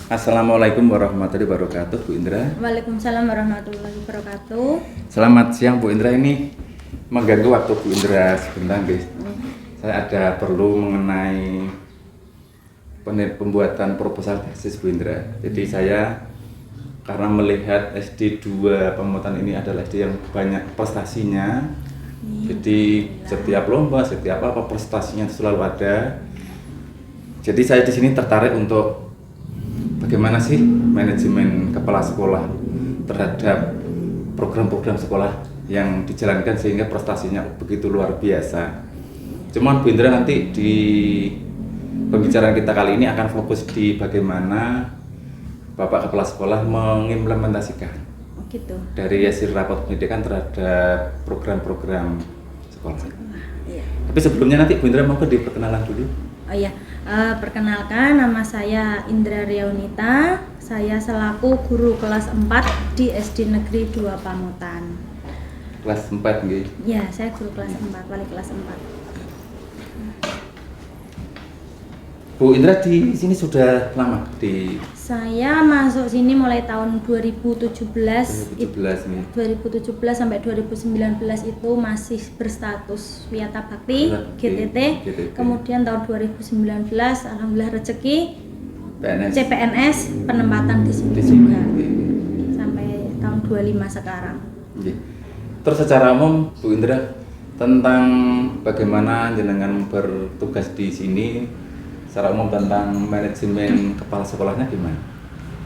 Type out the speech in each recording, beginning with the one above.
Assalamualaikum warahmatullahi wabarakatuh, Bu Indra. Waalaikumsalam warahmatullahi wabarakatuh. Selamat siang, Bu Indra. Ini mengganggu waktu Bu Indra sebentar, guys. Saya ada perlu mengenai pembuatan proposal tesis, Bu Indra. Jadi saya karena melihat SD 2 Pemotan ini adalah SD yang banyak prestasinya. Jadi setiap lomba, setiap apa prestasinya itu selalu ada. Jadi saya di sini tertarik untuk bagaimana sih manajemen kepala sekolah terhadap program-program sekolah yang dijalankan sehingga prestasinya begitu luar biasa. Cuman Bu Indra nanti di pembicaraan kita kali ini akan fokus di bagaimana Bapak Kepala Sekolah mengimplementasikan dari hasil rapot pendidikan terhadap program-program sekolah. Iya. Tapi sebelumnya nanti Bu Indra mau diperkenalan dulu. Oh iya, perkenalkan nama saya Indra Riaunita. Saya selaku guru kelas 4 di SD Negeri 2 Pamutan. Kelas 4 nggih. Ya, saya guru kelas 4, wali kelas 4. Bu Indra di sini sudah lama di Saya masuk sini mulai tahun 2017 nih. 2017 sampai 2019 itu masih berstatus Wiyata Bakti GTT. Kemudian tahun 2019 alhamdulillah rezeki CPNS penempatan di sini juga. Sampai tahun 25 sekarang. Terus secara umum Bu Indra tentang bagaimana jenengan bertugas di sini, secara umum tentang manajemen kepala sekolahnya gimana?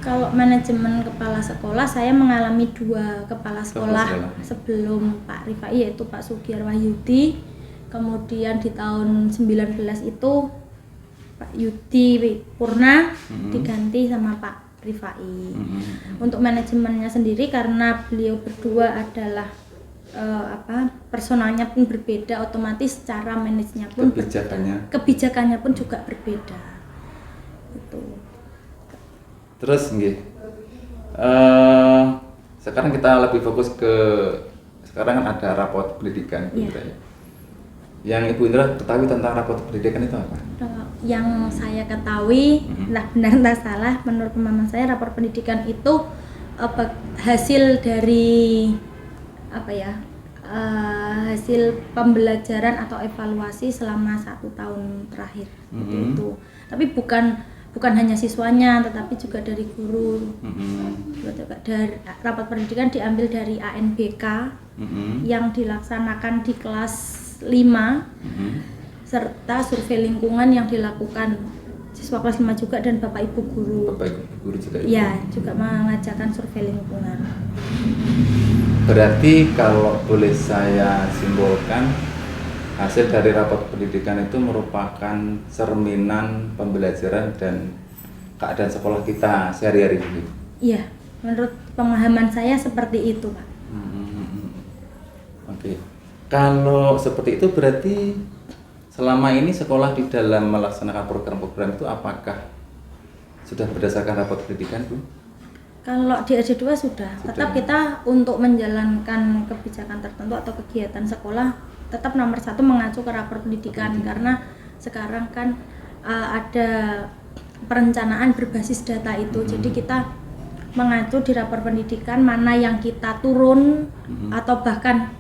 Kalau manajemen kepala sekolah, saya mengalami 2 kepala sekolah sebelum Pak Rifai, yaitu Pak Sugiyar Wahyudi. Kemudian di tahun 19 itu Pak Yudi Purna diganti sama Pak Rifai. Untuk manajemennya sendiri karena beliau berdua adalah personalnya pun berbeda, otomatis cara manajesnya pun kebijakannya pun juga berbeda. Itu. Terus nggih. Sekarang kita lebih fokus ke sekarang kan ada raport pendidikan Bu Indra ya. Yang Ibu Indra ketahui tentang raport pendidikan itu apa? Yang saya ketahui, entah benar entah salah, menurut pemahaman saya raport pendidikan itu hasil dari hasil pembelajaran atau evaluasi selama 1 tahun terakhir itu. Tapi bukan hanya siswanya, tetapi juga dari guru. Dari rapat pendidikan diambil dari ANBK yang dilaksanakan di kelas 5 serta survei lingkungan yang dilakukan siswa kelas 5 juga dan Bapak Ibu guru. Bapak Ibu guru juga. Ya, juga mengajarkan survei lingkungan. Berarti kalau boleh saya simpulkan, hasil dari raport pendidikan itu merupakan cerminan pembelajaran dan keadaan sekolah kita sehari-hari ini. Iya, menurut pemahaman saya seperti itu, Pak. Oke. Kalau seperti itu berarti selama ini sekolah di dalam melaksanakan program-program itu apakah sudah berdasarkan raport pendidikan, Bu? Kalau di SD 2 sudah. Tetap kita untuk menjalankan kebijakan tertentu atau kegiatan sekolah tetap nomor 1 mengacu ke rapor pendidikan karena sekarang kan ada perencanaan berbasis data itu. Jadi kita mengacu di rapor pendidikan mana yang kita turun atau bahkan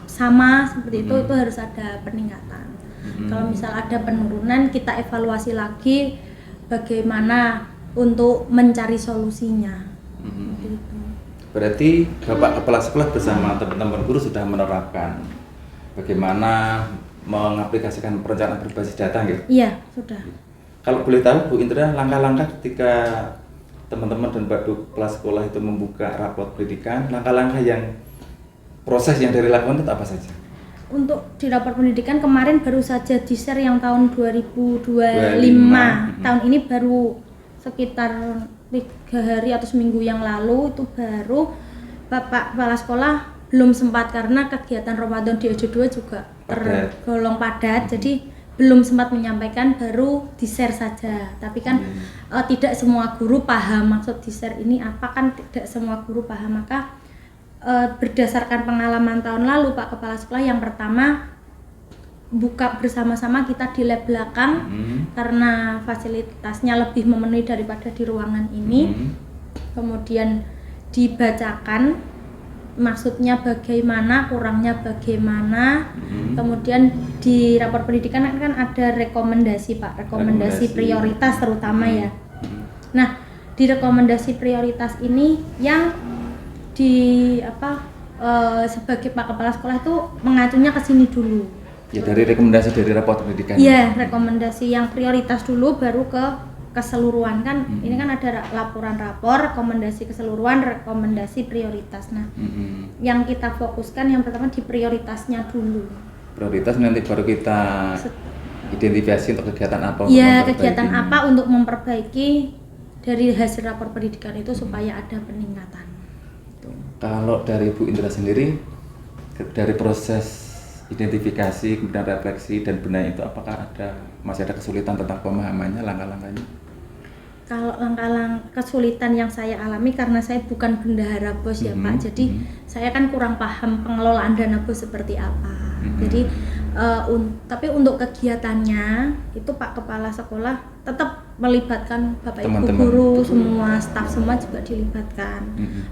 sama seperti itu harus ada peningkatan. Kalau misal ada penurunan kita evaluasi lagi bagaimana untuk mencari solusinya. Gitu. Berarti Bapak Kepala Sekolah bersama teman-teman guru sudah menerapkan bagaimana mengaplikasikan perencanaan berbasis data, gitu? Iya, sudah. Kalau boleh tahu Bu Indra, langkah-langkah ketika teman-teman dan Bapak Kepala Sekolah itu membuka raport pendidikan, langkah-langkah yang proses yang dilakukan itu apa saja? Untuk di rapor pendidikan kemarin baru saja di-share yang tahun 2025. Tahun ini baru sekitar 3 hari atau seminggu yang lalu itu baru Bapak Kepala Sekolah belum sempat karena kegiatan Ramadan di SD 2 juga tergolong padat, jadi belum sempat menyampaikan, baru di-share saja. Tapi kan tidak semua guru paham maksud di-share ini apa, kan tidak semua guru paham. Maka berdasarkan pengalaman tahun lalu Pak Kepala Sekolah, yang pertama buka bersama-sama kita di lab belakang karena fasilitasnya lebih memenuhi daripada di ruangan ini. Kemudian dibacakan maksudnya bagaimana, kurangnya bagaimana. Kemudian di rapor pendidikan kan ada rekomendasi Pak, rekomendasi prioritas terutama ya. Nah, di rekomendasi prioritas ini yang sebagai Pak Kepala Sekolah itu mengacunya ke sini dulu. Ya, dari rekomendasi dari rapor pendidikan. Iya, rekomendasi yang prioritas dulu baru ke keseluruhan kan. Ini kan ada laporan rapor, rekomendasi keseluruhan, rekomendasi prioritas. Nah, yang kita fokuskan yang pertama di prioritasnya dulu. Prioritas nanti baru kita identifikasi untuk kegiatan apa? Iya, kegiatan apa untuk memperbaiki dari hasil rapor pendidikan itu supaya ada peningkatan. Kalau dari Bu Indra sendiri, dari proses identifikasi, kemudian refleksi dan benahi itu apakah masih ada kesulitan tentang pemahamannya, langkah-langkahnya? Kalau langkah-langkah kesulitan yang saya alami karena saya bukan bendahara BOS ya Pak, jadi saya kan kurang paham pengelolaan dana BOS seperti apa. Jadi tapi untuk kegiatannya itu Pak Kepala Sekolah tetap melibatkan Bapak Ibu guru, semua staf semua juga dilibatkan.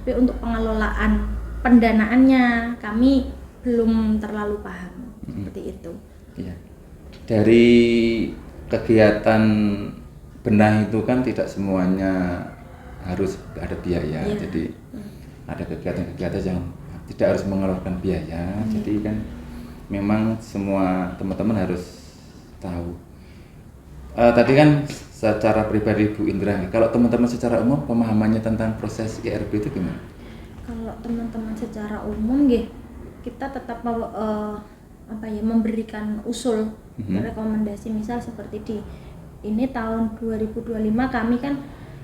Tapi untuk pengelolaan pendanaannya kami belum terlalu paham seperti itu. Iya. Dari kegiatan benahi itu kan tidak semuanya harus ada biaya. Jadi ada kegiatan-kegiatan yang tidak harus mengeluarkan biaya. Jadi kan memang semua teman-teman harus tahu. Tadi kan secara pribadi Bu Indra, kalau teman-teman secara umum pemahamannya tentang proses IRB itu gimana? Kalau teman-teman secara umum kita tetap memberikan usul rekomendasi, misal seperti ini tahun 2025 kami kan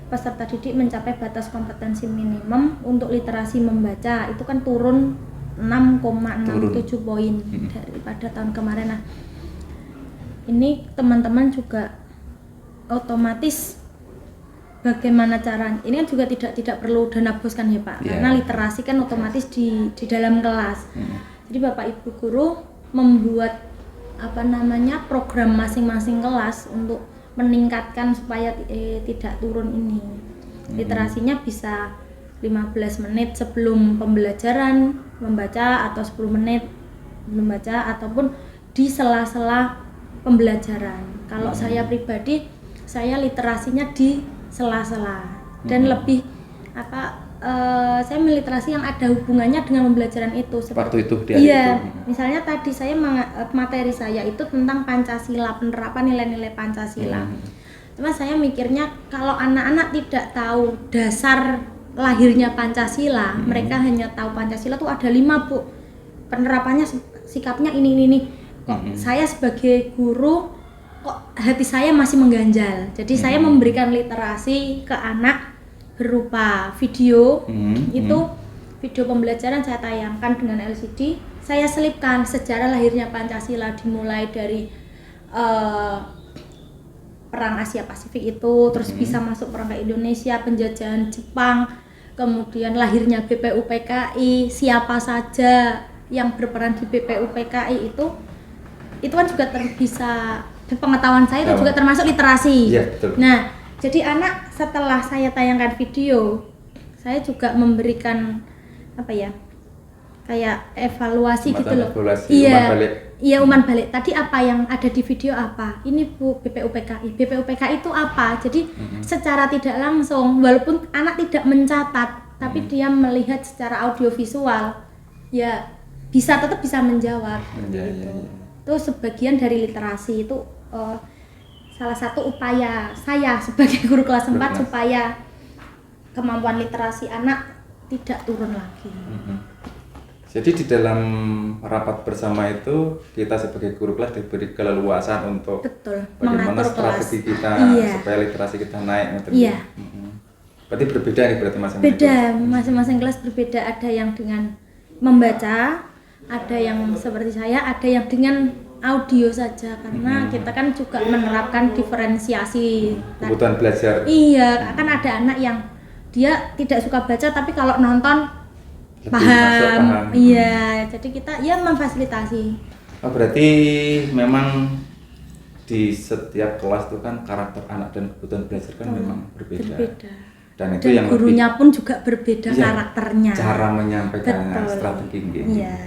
peserta didik mencapai batas kompetensi minimum untuk literasi membaca itu kan turun 6,67 poin daripada tahun kemarin. Nah, ini teman-teman juga otomatis bagaimana caranya, ini kan juga tidak perlu dana BOS kan ya Pak, karena literasi kan otomatis di dalam kelas. Jadi Bapak Ibu guru membuat program masing-masing kelas untuk meningkatkan supaya tidak turun ini. Literasinya bisa 15 menit sebelum pembelajaran membaca atau 10 menit membaca ataupun di sela-sela pembelajaran. Kalau saya pribadi, saya literasinya di sela-sela dan lebih saya meliterasi yang ada hubungannya dengan pembelajaran itu. Waktu itu di hari itu. Misalnya tadi saya materi saya itu tentang Pancasila, penerapan nilai-nilai Pancasila. Cuma saya mikirnya kalau anak-anak tidak tahu dasar lahirnya Pancasila, mereka hanya tahu Pancasila tuh ada 5 Bu. Penerapannya sikapnya ini. Kok saya sebagai guru kok hati saya masih mengganjal. Jadi saya memberikan literasi ke anak berupa video. Video pembelajaran saya tayangkan dengan LCD. Saya selipkan sejarah lahirnya Pancasila dimulai dari perang Asia Pasifik itu, terus bisa masuk perang ke Indonesia, penjajahan Jepang, kemudian lahirnya BPUPKI, siapa saja yang berperan di BPUPKI itu kan juga bisa pengetahuan saya itu juga termasuk literasi. Ya, betul. Nah, jadi anak setelah saya tayangkan video, saya juga memberikan kayak evaluasi gitu loh. Iya, umpan balik. Tadi apa yang ada di video apa? Ini Bu, BPUPKI. BPUPKI itu apa? Jadi secara tidak langsung, walaupun anak tidak mencatat, tapi dia melihat secara audiovisual, ya tetap bisa menjawab. Itu sebagian dari literasi itu salah satu upaya saya sebagai guru kelas 4 supaya kemampuan literasi anak tidak turun lagi. Jadi di dalam rapat bersama itu kita sebagai guru kelas diberi keleluasan untuk bagaimana strategi kita supaya literasi kita naik. Berarti berbeda nih berarti masing-masing. Beda, masing-masing kelas berbeda. Ada yang dengan membaca, ada yang seperti saya, ada yang dengan audio saja karena kita kan juga menerapkan diferensiasi kebutuhan belajar. Iya, kan ada anak yang dia tidak suka baca tapi kalau nonton paham. Iya, jadi kita memfasilitasi. Oh, berarti memang di setiap kelas itu kan karakter anak dan kebutuhan belajar kan memang berbeda. Dan itu dan yang gurunya lebih, pun juga berbeda iya, karakternya. cara menyampaikannya, Betul. strategi gitu. Iya.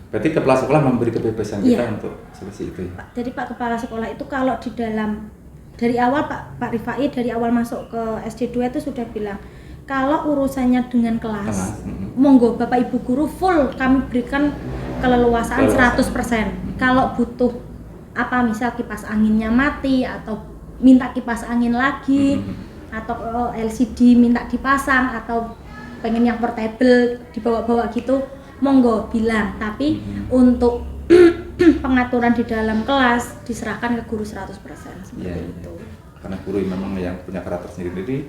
Berarti kepala sekolah memberi kebebasan kita Iya. untuk seperti itu. Ya? Jadi Pak Kepala Sekolah itu kalau di dalam dari awal Pak Rifai dari awal masuk ke SD 2 itu sudah bilang kalau urusannya dengan kelas, monggo Bapak Ibu guru full kami berikan keleluasaan 100%. Kalau butuh apa misal kipas anginnya mati atau minta kipas angin lagi atau LCD minta dipasang atau pengen yang portable dibawa-bawa gitu, monggo bilang. Tapi untuk pengaturan di dalam kelas diserahkan ke guru 100% seperti itu. Karena guru memang yang punya karakter sendiri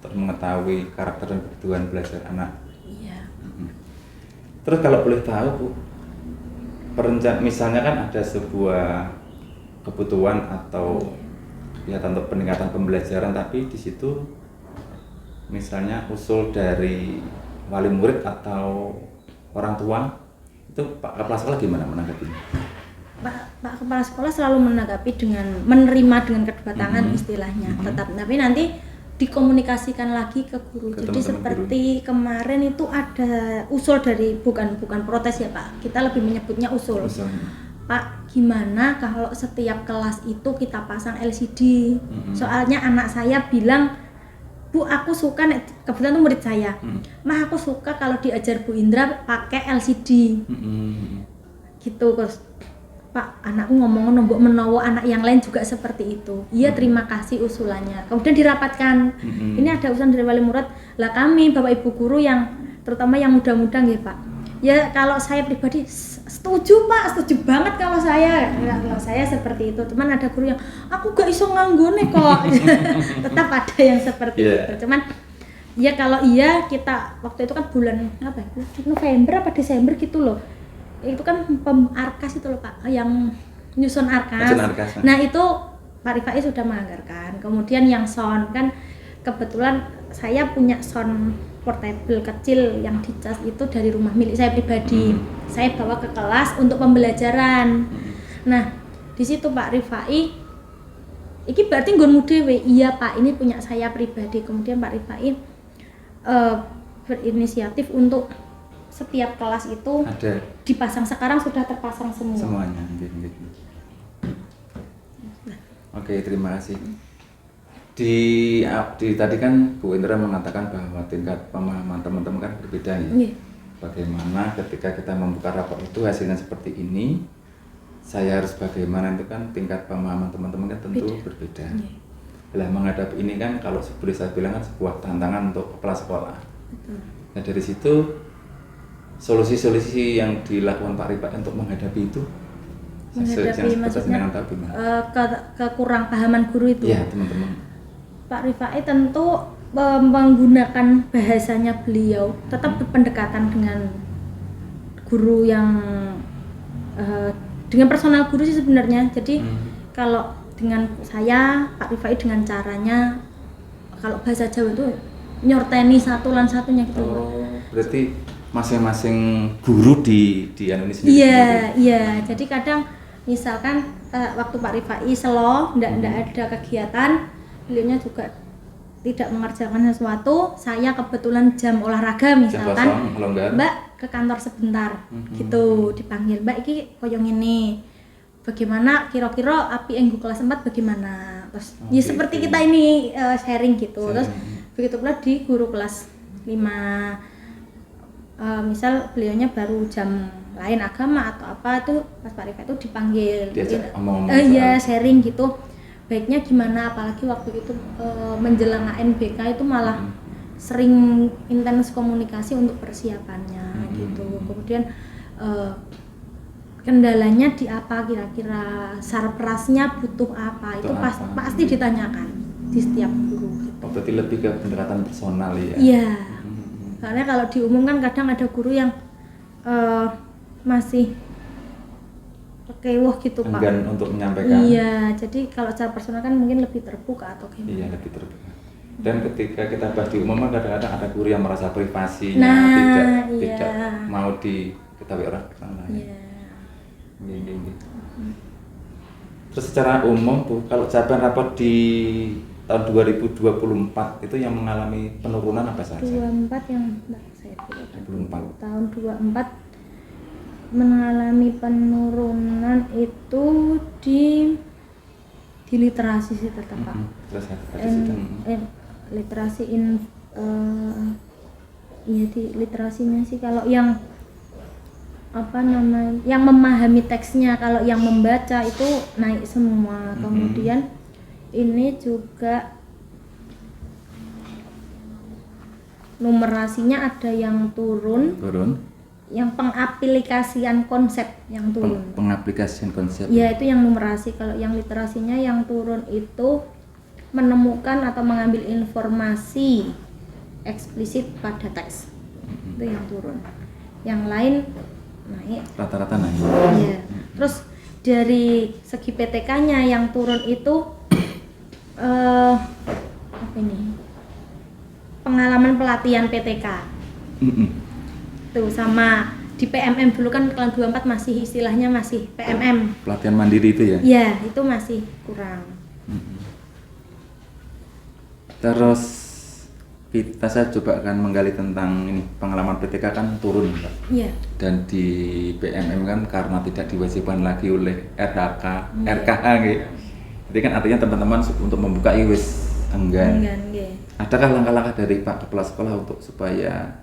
untuk mengetahui karakter dan kebutuhan belajar anak. Iya. Terus kalau boleh tahu Bu, misalnya kan ada sebuah kebutuhan atau kegiatan untuk peningkatan pembelajaran, tapi di situ misalnya usul dari wali murid atau orang tua, itu Pak Kepala Sekolah gimana menanggapinya? Pak Kepala Sekolah selalu menanggapi dengan menerima dengan kedua tangan istilahnya. Tapi nanti dikomunikasikan lagi ke guru. Jadi teman-teman seperti guru. Kemarin itu ada usul dari bukan protes ya Pak. Kita lebih menyebutnya usul. Pak, gimana kalau setiap kelas itu kita pasang LCD? Soalnya anak saya bilang, Bu, aku suka, kebetulan itu murid saya. Mah, aku suka kalau diajar Bu Indra pakai LCD. Gitu, terus Pak, anakku ngomong nombok menowo anak yang lain juga seperti itu. Iya, terima kasih usulannya. Kemudian dirapatkan. Ini ada usulan dari wali murid. Lah kami Bapak Ibu guru yang terutama yang muda-muda nggih, Pak. Ya kalau saya pribadi setuju Pak, setuju banget kalau saya seperti itu. Cuman ada guru yang aku gak iso nganggone kok. Tetap ada yang seperti itu. Cuman ya kalau iya kita waktu itu kan bulan apa ya? November apa Desember gitu loh. Itu kan arkas itu loh Pak, yang nyusun arkas. Nah itu Pak Rifai sudah menganggarkan. Kemudian yang sound kan kebetulan saya punya sound portable kecil yang dicas itu dari rumah milik saya pribadi. Saya bawa ke kelas untuk pembelajaran. Nah di situ Pak Rifai, iki berarti nggonmu dhewe. Iya Pak, ini punya saya pribadi. Kemudian Pak Rifai berinisiatif untuk setiap kelas itu ada dipasang, sekarang sudah terpasang semuanya. Oke, terima kasih. Di tadi kan Bu Indra mengatakan bahwa tingkat pemahaman teman-teman kan berbeda ya. Bagaimana ketika kita membuka rapor itu hasilnya seperti ini, saya harus bagaimana, itu kan tingkat pemahaman teman-teman kan tentu berbeda. Nah, menghadapi ini kan kalau boleh saya bilang kan sebuah tantangan untuk kepala sekolah. Nah dari situ solusi-solusi yang dilakukan Pak Rifai untuk menghadapi itu, menghadapi maksudnya kekurang pahaman guru itu. Iya teman-teman. Pak Rifai tentu menggunakan bahasanya beliau, tetap pendekatan dengan guru yang dengan personal guru sih sebenarnya. Jadi kalau dengan saya Pak Rifai dengan caranya, kalau bahasa Jawa itu nyorteni satu lan satunya gitu. Berarti masing-masing guru di Indonesia sendiri. Iya. Jadi kadang misalkan waktu Pak Rifai selo ndak ada kegiatan, beliaunya juga tidak mengerjakan sesuatu, saya kebetulan jam olahraga misalkan, Mbak ke kantor sebentar, gitu dipanggil, Mbak iki koyo ngene, bagaimana kira-kira api enggo kelas 4 bagaimana, terus ya seperti kita ini sharing gitu, terus begitu pula di guru kelas 5. Misal beliaunya baru jam lain agama atau apa tuh pas Pak Rifai itu dipanggil, sharing gitu, baiknya gimana, apalagi waktu itu menjelang ANBK itu malah sering intens komunikasi untuk persiapannya gitu. Kemudian kendalanya di apa, kira-kira sarprasnya butuh apa, itu pasti ditanyakan di setiap guru gitu. Berarti lebih ke pendekatan personal ya? Iya. Karena kalau diumumkan kadang ada guru yang masih kewuh gitu Pak. Enggan untuk menyampaikan. Iya, jadi kalau secara personal kan mungkin lebih terbuka atau gimana? Iya, lebih terbuka. Dan ketika kita bahas diumumkan kadang-kadang ada guru yang merasa privasinya tidak mau diketahui orang lain. Iya. Iya. Terus secara umum Bu, kalau capaian rapor di tahun 2024 itu yang mengalami penurunan apa saja? 24 yang saya 24. tahun 24 mengalami penurunan itu di literasi sih tetap Pak. Terus Literasi ya di literasinya sih, kalau yang yang memahami teksnya, kalau yang membaca itu naik semua. Kemudian ini juga numerasinya ada yang turun. Yang pengaplikasian konsep yang turun. Pengaplikasian konsep. Ya, itu yang numerasi. Kalau yang literasinya yang turun itu menemukan atau mengambil informasi eksplisit pada teks. Itu yang turun. Yang lain naik. Rata-rata naik. Iya. Terus dari segi PTK-nya yang turun itu apa ini? Pengalaman pelatihan PTK. Tuh, sama di PMM dulu kan kelas 24 masih istilahnya masih PMM. Pelatihan mandiri itu ya? Iya, itu masih kurang. Terus saya coba akan menggali tentang ini, pengalaman PTK kan turun Pak. Iya. Dan di PMM kan karena tidak diwajibkan lagi oleh RKH gitu. Jadi kan artinya teman-teman untuk membuka wis enggan. Adakah langkah-langkah dari Pak Kepala Sekolah untuk supaya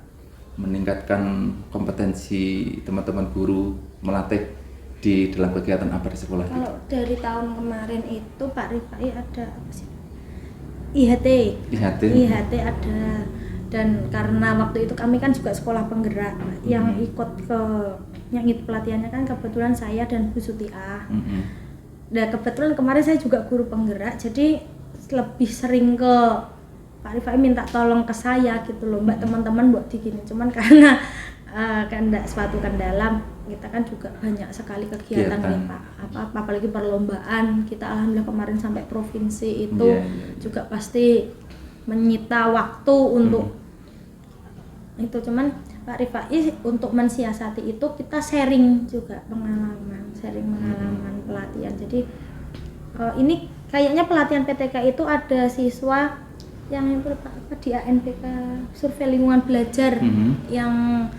meningkatkan kompetensi teman-teman guru melatih di dalam kegiatan apa di sekolah? Kalau dari tahun kemarin itu Pak Rifai ada apa sih? IHT ada, dan karena waktu itu kami kan juga sekolah penggerak, yang ikut pelatihannya kan kebetulan saya dan Bu Sutia. Nah, kebetulan kemarin saya juga guru penggerak, jadi lebih sering ke Pak Rifai minta tolong ke saya gitu loh, Mbak, teman-teman buat digini. Cuman karena suatu kendala, kita kan juga banyak sekali kegiatan nih Pak. Apalagi perlombaan, kita alhamdulillah kemarin sampai provinsi itu juga pasti menyita waktu untuk itu. Cuman Pak Rifai untuk mensiasati itu kita sharing juga pengalaman pelatihan. Jadi ini kayaknya pelatihan PTK itu ada siswa yang itu apa di ANPK survei lingkungan belajar yang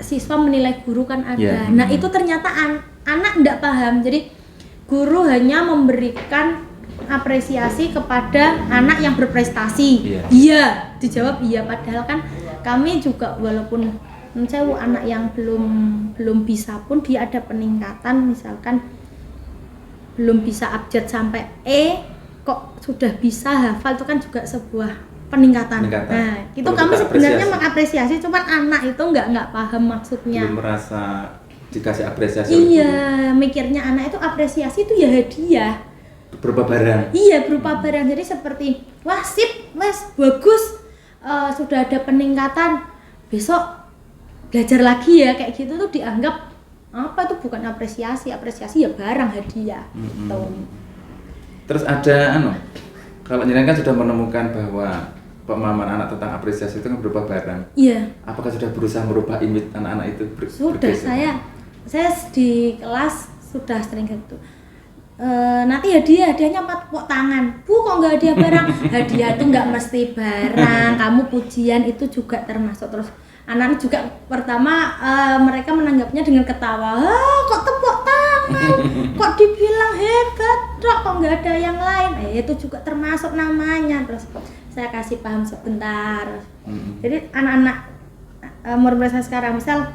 siswa menilai guru kan ada. Nah, itu ternyata anak tidak paham. Jadi guru hanya memberikan apresiasi kepada anak yang berprestasi. Iya, dijawab iya, padahal kan kami juga walaupun anak yang belum bisa pun dia ada peningkatan, misalkan belum bisa abjad sampai E kok sudah bisa hafal, itu kan juga sebuah peningkatan. Nah, itu perlu kami sebenarnya mengapresiasi, cuman anak itu nggak paham maksudnya. Belum merasa dikasih apresiasi. Iya, mikirnya anak itu apresiasi itu ya hadiah. Berupa barang. Iya, berupa barang. Jadi seperti, wah sip, mas, bagus, sudah ada peningkatan, besok belajar lagi ya, kayak gitu tuh dianggap apa itu bukan apresiasi ya barang, hadiah. Gitu. Terus ada kalau jenengan kan sudah menemukan bahwa pemahaman anak tentang apresiasi itu kan berupa barang. Iya. Apakah sudah berusaha merubah image anak-anak itu? Sudah, saya di kelas sudah sering gitu. Nanti hadiahnya 4 tepuk tangan. Bu, kok nggak hadiah barang? Hadiah itu nggak mesti barang. Kamu pujian itu juga termasuk. Terus anak-anak juga pertama mereka menanggapnya dengan ketawa. Kok tepuk tangan? Kok dibilang hebat? Kok nggak ada yang lain? Itu juga termasuk namanya. Terus saya kasih paham sebentar. Jadi anak-anak umur saya sekarang, misal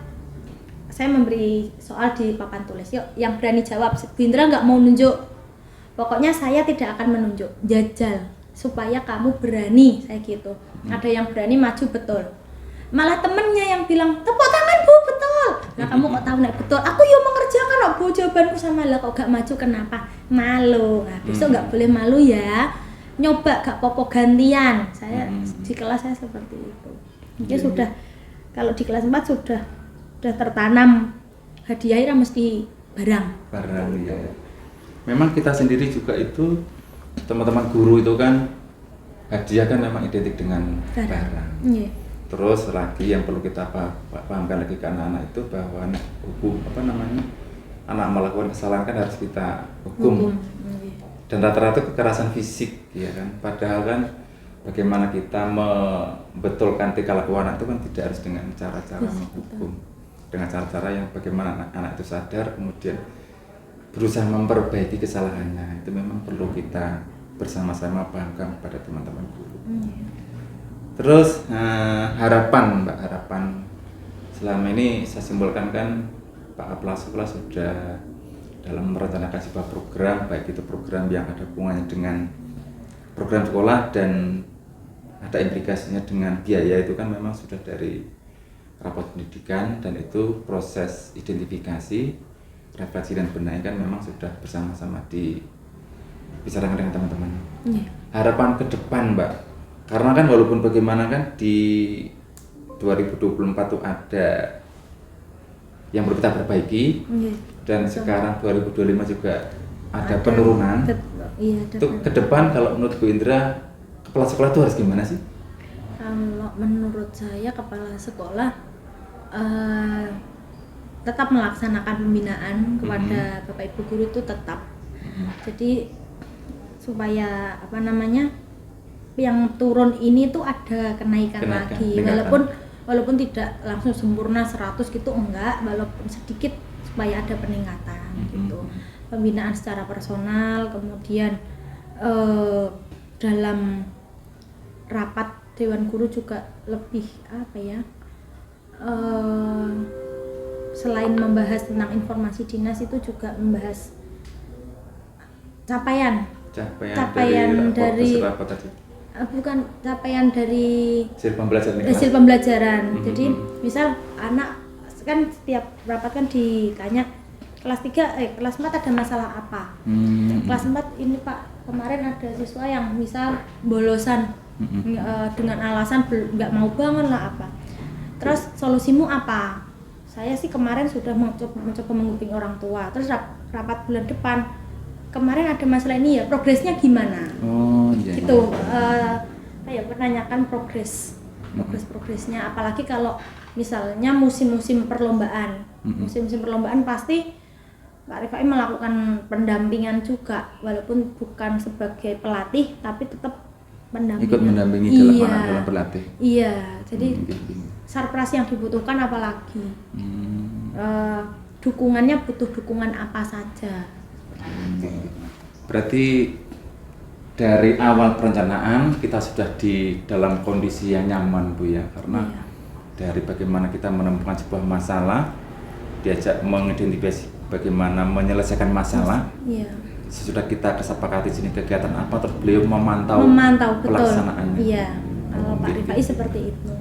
saya memberi soal di papan tulis, yuk yang berani jawab. Bindra nggak mau nunjuk, pokoknya saya tidak akan menunjuk, jajal supaya kamu berani, saya gitu. Ada yang berani maju betul, malah temennya yang bilang tepuk tangan Bu, betul. Nah, kamu kok tahu nek betul? Aku yang mengerjakan kok Bu, jawabanku sama lah. Kok gak maju kenapa? Malu. Nah, besok nggak boleh malu ya, nyoba gak popo gantian. Saya di kelas saya seperti itu. Ya sudah, kalau di kelas 4 sudah tertanam hadiahnya mesti barang ya. Memang kita sendiri juga itu, teman-teman guru itu kan hadiah kan memang identik dengan barang. Terus lagi yang perlu kita pahamkan lagi ke anak-anak itu bahwa hukum anak melakukan kesalahan kan harus kita hukum. Dan rata-rata kekerasan fisik, ya kan. Padahal kan bagaimana kita membetulkan tingkah laku anak itu kan tidak harus dengan cara-cara menghukum, dengan cara-cara yang bagaimana anak itu sadar kemudian berusaha memperbaiki kesalahannya. Itu memang perlu kita bersama-sama pahamkan kepada teman-teman guru. Terus harapan Mbak, harapan selama ini saya simpulkan kan Pak Kepala Sekolah sudah dalam merencanakan sebuah program, baik itu program yang ada hubungannya dengan program sekolah dan ada implikasinya dengan biaya, itu kan memang sudah dari rapor pendidikan, dan itu proses identifikasi, refleksi dan benahi kan memang sudah bersama-sama dibicarakan dengan teman-teman. Harapan ke depan Mbak, karena kan walaupun bagaimana kan di 2024 itu ada yang perlu kita perbaiki, dan sekarang 2025 juga ada penurunan. Itu ke depan kalau menurut Bu Indra, kepala sekolah itu harus gimana sih? Kalau menurut saya kepala sekolah tetap melaksanakan pembinaan kepada Bapak Ibu guru itu tetap. Jadi supaya yang turun ini tuh ada kenaikan lagi, walaupun tidak langsung sempurna 100 gitu, enggak, walaupun sedikit supaya ada peningkatan gitu. Pembinaan secara personal, kemudian dalam rapat Dewan Guru juga lebih selain membahas tentang informasi dinas, itu juga membahas capaian dari bukan capaian dari hasil pembelajaran. Jadi misal anak kan setiap rapat kan ditanya kelas 4 ada masalah apa. Kelas 4 ini Pak, kemarin ada siswa yang misal bolosan dengan alasan nggak mau bangun lah apa. Terus solusimu apa? Saya sih kemarin sudah mencoba menghubungi orang tua. Terus rapat bulan depan, kemarin ada masalah ini ya, progresnya gimana? Gitu. Menanyakan progresnya, apalagi kalau misalnya musim-musim perlombaan. Musim-musim perlombaan pasti Pak Rifai melakukan pendampingan juga, walaupun bukan sebagai pelatih tapi tetap ikut mendampingi dalam berlatih. Iya, jadi sarpras yang dibutuhkan apalagi. Dukungannya butuh dukungan apa saja. Berarti dari awal perencanaan kita sudah di dalam kondisi yang nyaman Bu ya, karena dari bagaimana kita menemukan sebuah masalah, diajak mengidentifikasi bagaimana menyelesaikan masalah. Sesudah kita kesepakati sini kegiatan apa, terus beliau memantau pelaksanaannya. Iya, kalau Pak Rifai seperti itu.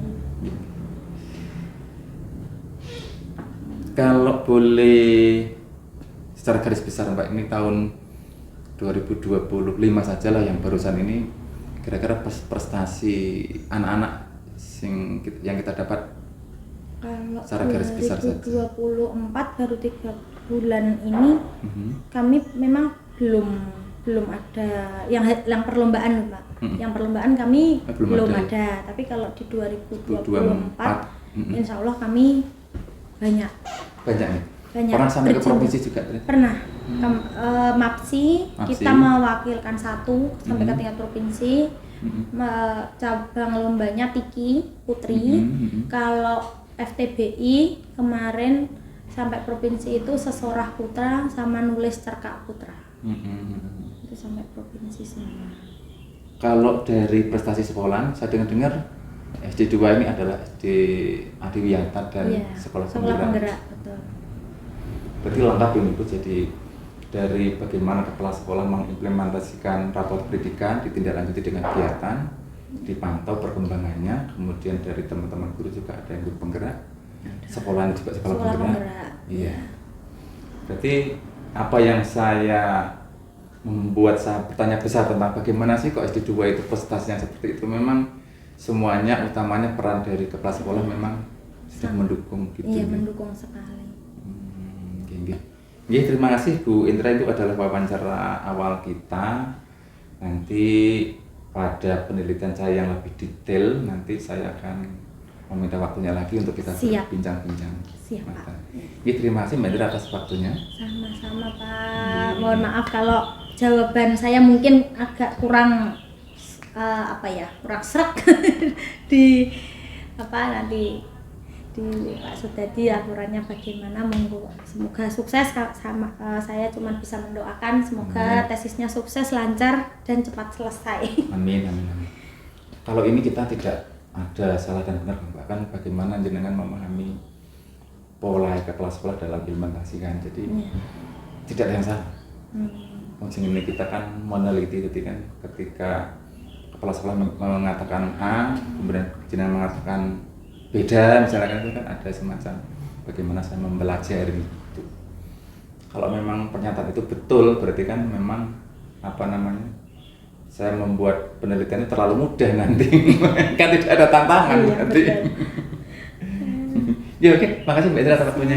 Kalau boleh secara garis besar Mbak, ini tahun 2025 saja lah yang barusan ini, kira-kira prestasi anak-anak yang kita dapat kalau secara garis besar saja. 2024 baru 3 bulan ini, kami memang belum ada yang perlombaan Pak. Yang perlombaan kami belum ada. Tapi kalau di 2024 insya Allah kami banyak nih. Pernah sampai ke provinsi juga? Pernah. MAPSI kita mewakilkan 1 sampai ke tingkat provinsi. Cabang lombanya Tiki Putri. Kalau FTBI kemarin sampai provinsi itu Sesorah Putra sama Nulis Cerkak Putra. Itu sampai provinsi semua. Kalau dari prestasi sekolah, saya dengar SD 2 ini adalah SD Adiwiyata dan sekolah penggerak. Betul. Berarti lengkap ini Bu. Jadi dari bagaimana kepala sekolah mengimplementasikan rapor pendidikan, ditindaklanjuti dengan kegiatan, dipantau perkembangannya, kemudian dari teman-teman guru juga ada yang guru penggerak, sekolah juga sekolah penggerak. Iya. Berarti apa yang membuat saya bertanya besar tentang bagaimana sih kok SD 2 itu prestasinya seperti itu, memang semuanya utamanya peran dari kepala sekolah memang sudah mendukung gitu. Iya, mendukung sekali. Terima kasih Bu Indra, itu adalah wawancara awal kita. Nanti pada penelitian saya yang lebih detail nanti saya akan meminta waktunya lagi untuk kita Siap. berbincang-bincang. Siap, Pak. Ya, terima kasih Mbak Indra atas waktunya. Sama-sama Pak. Mohon maaf kalau jawaban saya mungkin agak kurang kurang serak di nanti di Pak Sudadi aturannya bagaimana, monggo semoga sukses. Saya cuma bisa mendoakan semoga tesisnya sukses, lancar dan cepat selesai. Amin, amin, amin. Kalau ini kita tidak ada salah dan benar, bahkan bagaimana jenengan memahami pola kelas sekolah dalam implementasi kan, jadi tidak ada yang salah. Ini kita kan meneliti, jadi kan ketika kepala sekolah mengatakan A, kemudian jenengan mengatakan beda, misalnya kan itu kan ada semacam bagaimana saya mempelajari itu. Kalau memang pernyataan itu betul, berarti kan memang saya membuat penelitiannya terlalu mudah nanti. Kan tidak ada tantangan nanti. Ya oke, makasih Mbak Indra atas waktunya.